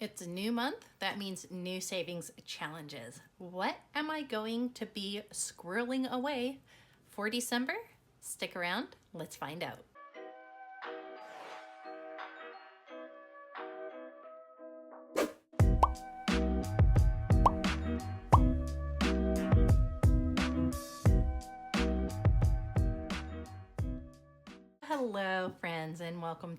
It's a new month. That means new savings challenges. What am I going to be squirreling away for December? Stick around. Let's find out. Hello friends, and welcome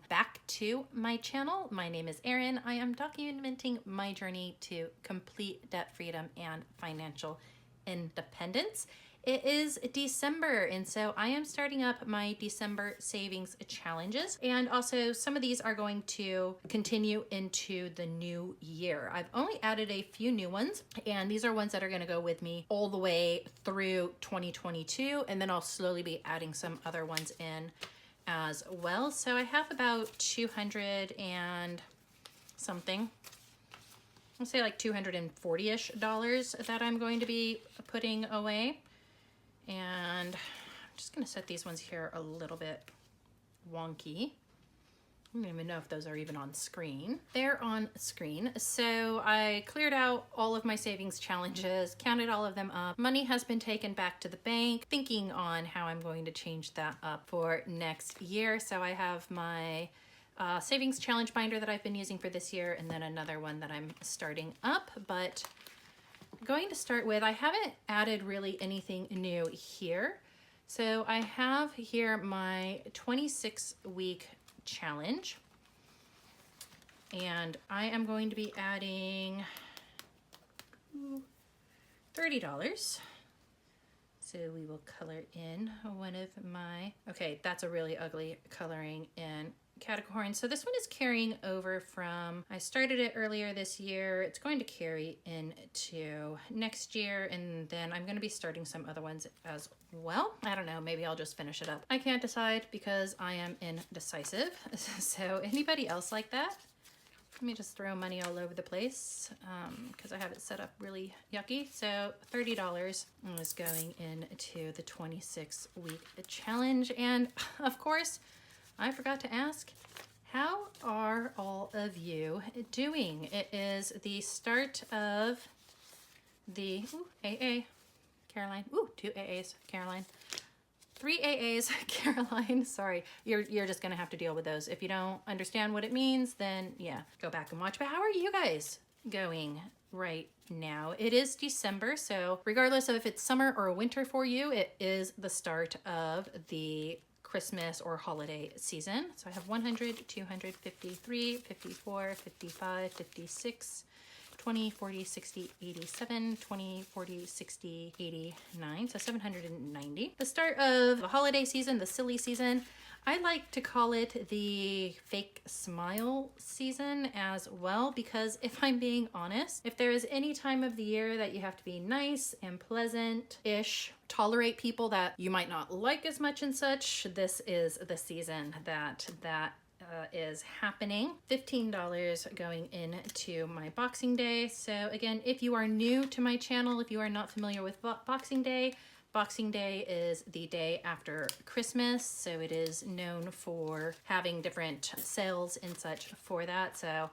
back to my channel. My name is Erin. I am documenting my journey to complete debt freedom and financial independence. It is December, and so I am starting up my December savings challenges, and also some of these are going to continue into the new year. I've only added a few new ones, and these are ones that are going to go with me all the way through 2022, and then I'll slowly be adding some other ones in as well. So I have about 200 and something, I'll say like $240-ish that I'm going to be putting away. And I'm just going to set these ones here a little bit wonky. I don't even know if those are even on screen. They're on screen. So I cleared out all of my savings challenges, counted all of them up. Money has been taken back to the bank, thinking on how I'm going to change that up for next year. So I have my savings challenge binder that I've been using for this year, and then another one that I'm starting up. But going to start with, I haven't added really anything new here. So I have here my 26-week challenge, and I am going to be adding $30. So we will color in one of my, okay, that's a really ugly coloring in category. So this one is carrying over from, I started it earlier this year. It's going to carry into next year, and then I'm going to be starting some other ones as well. I don't know, maybe I'll just finish it up. I can't decide because I am indecisive. So anybody else like that? Let me just throw money all over the place because I have it set up really yucky. So $30 is going into the 26-week challenge. And of course, I forgot to ask, how are all of you doing? It is the start of the AA, Caroline. 2 AAs, Caroline. 3 AAs, Caroline. Sorry, you're just gonna have to deal with those. If you don't understand what it means, then yeah, go back and watch. But how are you guys going right now? It is December, so regardless of if it's summer or winter for you, it is the start of the Christmas or holiday season. So I have 100, 200, 53, 54, 55, 56, 20, 40, 60, 87, 20, 40, 60, 89, so 790. The start of the holiday season, the silly season. I like to call it the fake smile season as well, because if I'm being honest, if there is any time of the year that you have to be nice and pleasant-ish, tolerate people that you might not like as much and such, this is the season that is happening. $15 going into my Boxing Day. So again, if you are new to my channel, if you are not familiar with Boxing Day is the day after Christmas, so it is known for having different sales and such for that. So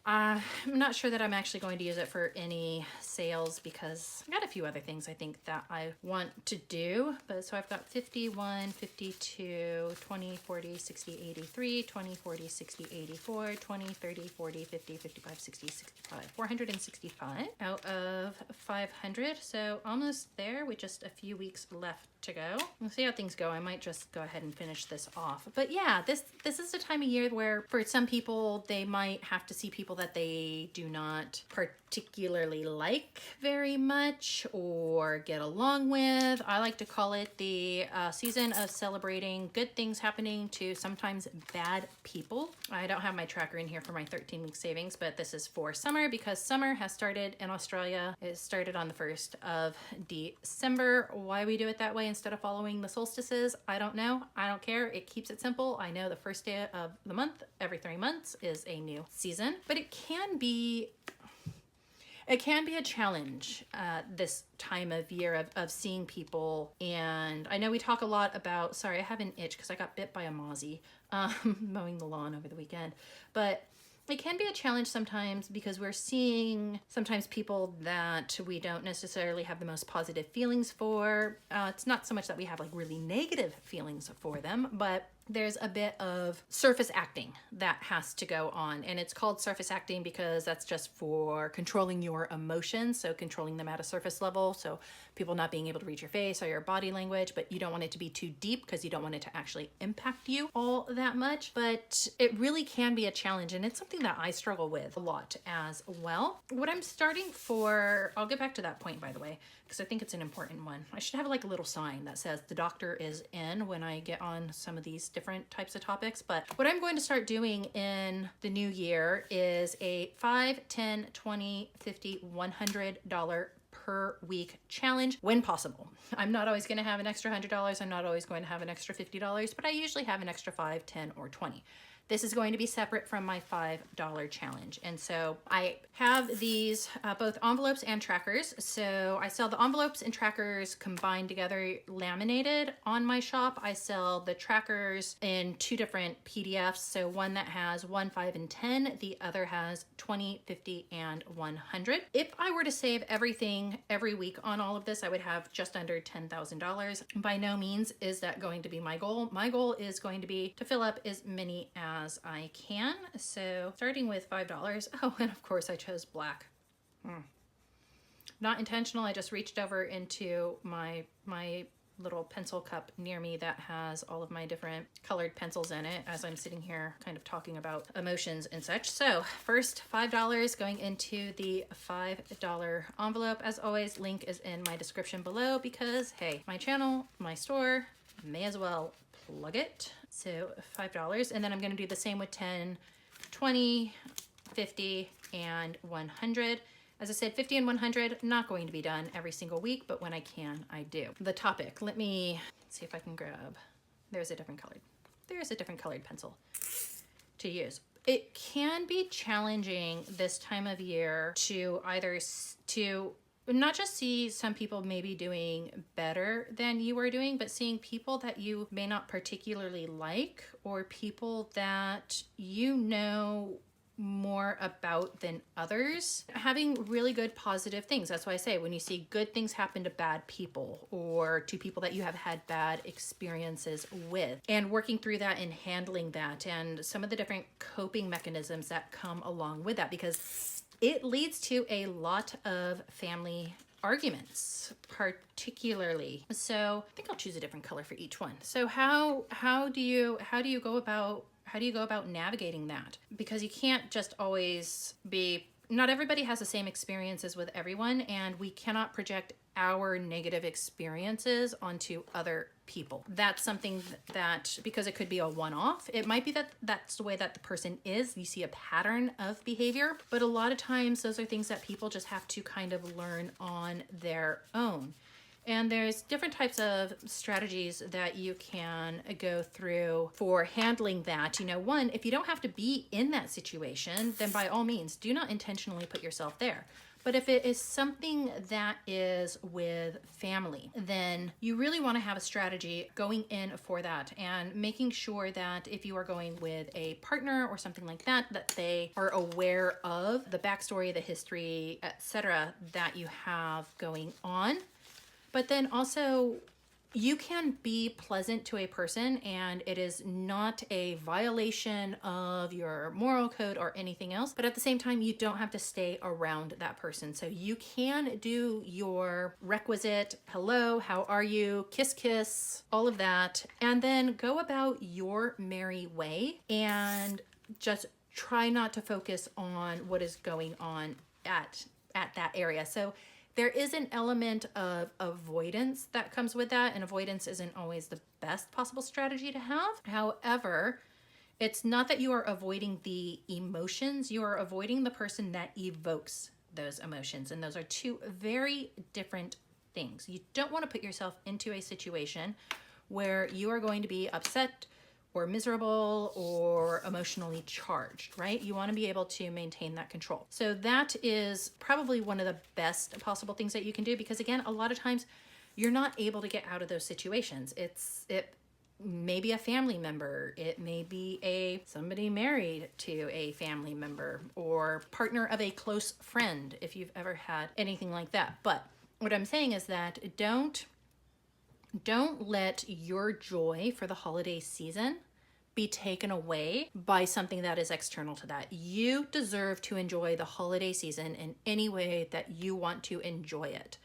I'm not sure that I'm actually going to use it for any sales because I got a few other things I think that I want to do. But so I've got 51, 52, 20, 40, 60, 83, 20, 40, 60, 84, 20, 30, 40, 50, 55, 60, 65, 465 out of 500. So almost there with just a few weeks left to go. We'll see how things go. I might just go ahead and finish this off. But yeah, this is the time of year where for some people, they might have to see people that they do not particularly like very much or get along with. I like to call it the season of celebrating good things happening to sometimes bad people. I don't have my tracker in here for my 13-week savings, but this is for summer because summer has started in Australia. It started on the 1st of December. Why we do it that way instead of following the solstices, I don't know. I don't care. It keeps it simple. I know the first day of the month every 3 months is a new season, but it can be It can be a challenge this time of year of seeing people. And I know we talk a lot about, sorry, I have an itch because I got bit by a mozzie mowing the lawn over the weekend. But it can be a challenge sometimes because we're seeing sometimes people that we don't necessarily have the most positive feelings for. It's not so much that we have like really negative feelings for them, but there's a bit of surface acting that has to go on. And it's called surface acting because that's just for controlling your emotions. So controlling them at a surface level. So people not being able to read your face or your body language, but you don't want it to be too deep because you don't want it to actually impact you all that much. But it really can be a challenge. And it's something that I struggle with a lot as well. What I'm starting for, I'll get back to that point, by the way, because I think it's an important one. I should have like a little sign that says the doctor is in when I get on some of these different types of topics. But what I'm going to start doing in the new year is a $5, $10, $20, $50, $100 per week challenge when possible. I'm not always going to have an extra $100. I'm not always going to have an extra $50, but I usually have an extra $5, $10, or $20. This is going to be separate from my $5 challenge. And so I have these both envelopes and trackers. So I sell the envelopes and trackers combined together, laminated on my shop. I sell the trackers in 2 different PDFs. So one that has 1, 5, and 10. The other has 20, 50, and 100. If I were to save everything every week on all of this, I would have just under $10,000. By no means is that going to be my goal. My goal is going to be to fill up as many as I can. So starting with $5. Oh, and of course I chose black. Not intentional. I just reached over into my little pencil cup near me that has all of my different colored pencils in it as I'm sitting here kind of talking about emotions and such. So first $5 going into the $5 envelope. As always, link is in my description below because hey, my channel, my store, may as well plug it. So $5, and then I'm going to do the same with 10, 20, 50, and 100. As I said, 50 and 100, not going to be done every single week, but when I can, I do. The topic, let me see if I can grab, there's a different colored pencil to use. It can be challenging this time of year to either not just see some people maybe doing better than you are doing, but seeing people that you may not particularly like or people that you know more about than others, having really good positive things. That's why I say when you see good things happen to bad people or to people that you have had bad experiences with, and working through that and handling that and some of the different coping mechanisms that come along with that, because it leads to a lot of family arguments, particularly. So I think I'll choose a different color for each one. So how do you go about navigating that? Because you can't just always be, not everybody has the same experiences with everyone, and we cannot project our negative experiences onto other people. That's something that, because it could be a one-off, it might be that that's the way that the person is. You see a pattern of behavior, but a lot of times those are things that people just have to kind of learn on their own. And there's different types of strategies that you can go through for handling that. You know, one, if you don't have to be in that situation, then by all means, do not intentionally put yourself there. But if it is something that is with family, then you really want to have a strategy going in for that and making sure that if you are going with a partner or something like that, that they are aware of the backstory, the history, etc. that you have going on. But then also, you can be pleasant to a person and it is not a violation of your moral code or anything else. But at the same time, you don't have to stay around that person. So you can do your requisite hello, how are you, kiss, kiss, all of that, and then go about your merry way and just try not to focus on what is going on at that area. So there is an element of avoidance that comes with that, and avoidance isn't always the best possible strategy to have. However, it's not that you are avoiding the emotions, you are avoiding the person that evokes those emotions, and those are two very different things. You don't want to put yourself into a situation where you are going to be upset or miserable or emotionally charged, right? You want to be able to maintain that control. So that is probably one of the best possible things that you can do, because again, a lot of times you're not able to get out of those situations. It may be a family member, it may be somebody married to a family member, or partner of a close friend, if you've ever had anything like that. But what I'm saying is that don't let your joy for the holiday season be taken away by something that is external to that. You deserve to enjoy the holiday season in any way that you want to enjoy it.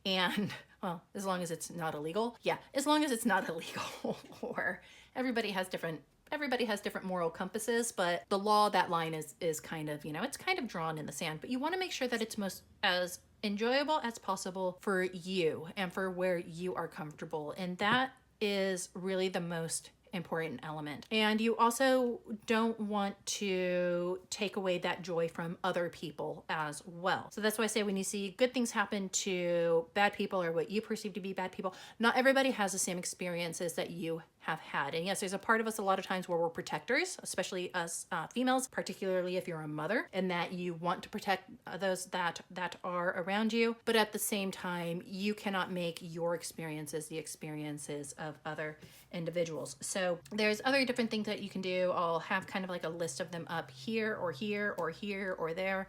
And well, as long as it's not illegal. Yeah, as long as it's not illegal. Or everybody has different moral compasses, but the law, that line is kind of, it's kind of drawn in the sand. But you want to make sure that it's as enjoyable as possible for you and for where you are comfortable. And that is really the most important element. And you also don't want to take away that joy from other people as well. So that's why I say, when you see good things happen to bad people, or what you perceive to be bad people, not everybody has the same experiences that you have had. And yes, there's a part of us a lot of times where we're protectors, especially us females, particularly if you're a mother, and that you want to protect those that are around you. But at the same time, you cannot make your experiences the experiences of other individuals. So there's other different things that you can do. I'll have kind of like a list of them up here or here or here or there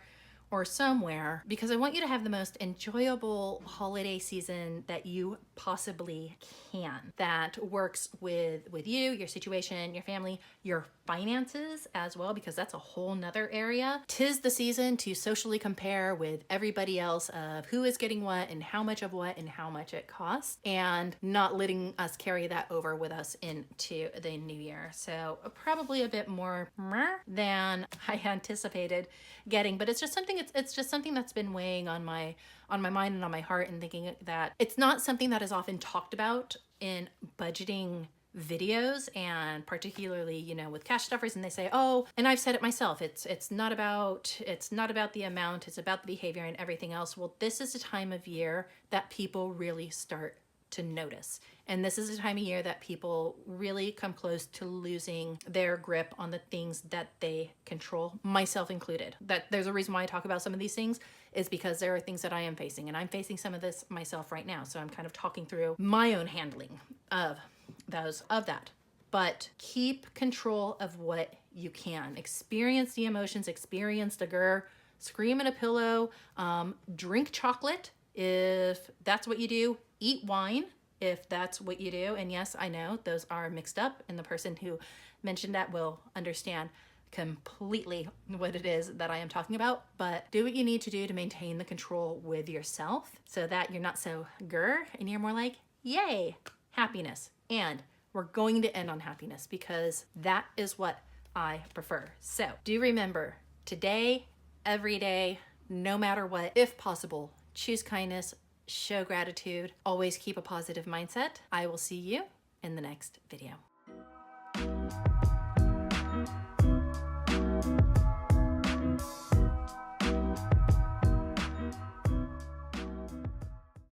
or somewhere, because I want you to have the most enjoyable holiday season that you possibly can, that works with you, your situation, your family, your finances as well, because that's a whole nother area. 'Tis the season to socially compare with everybody else of who is getting what and how much of what and how much it costs, and not letting us carry that over with us into the new year. So probably a bit more than I anticipated getting, but it's just something that's been weighing on my mind and on my heart, and thinking that it's not something that is often talked about in budgeting videos, and particularly with cash stuffers. And they say, oh, and I've said it myself, it's not about the amount, it's about the behavior and everything else. Well, this is the time of year that people really start to notice. And this is a time of year that people really come close to losing their grip on the things that they control, myself included. That there's a reason why I talk about some of these things, is because there are things that I am facing, and I'm facing some of this myself right now. So I'm kind of talking through my own handling of that. But keep control of what you can. Experience the emotions, experience the grr, scream in a pillow, drink chocolate if that's what you do, eat wine if that's what you do. And yes, I know those are mixed up, and the person who mentioned that will understand completely what it is that I am talking about. But do what you need to do to maintain the control with yourself, so that you're not so grr and you're more like, yay, happiness. And we're going to end on happiness, because that is what I prefer. So do remember, today, every day, no matter what, if possible, choose kindness, show gratitude, always keep a positive mindset. I will see you in the next video.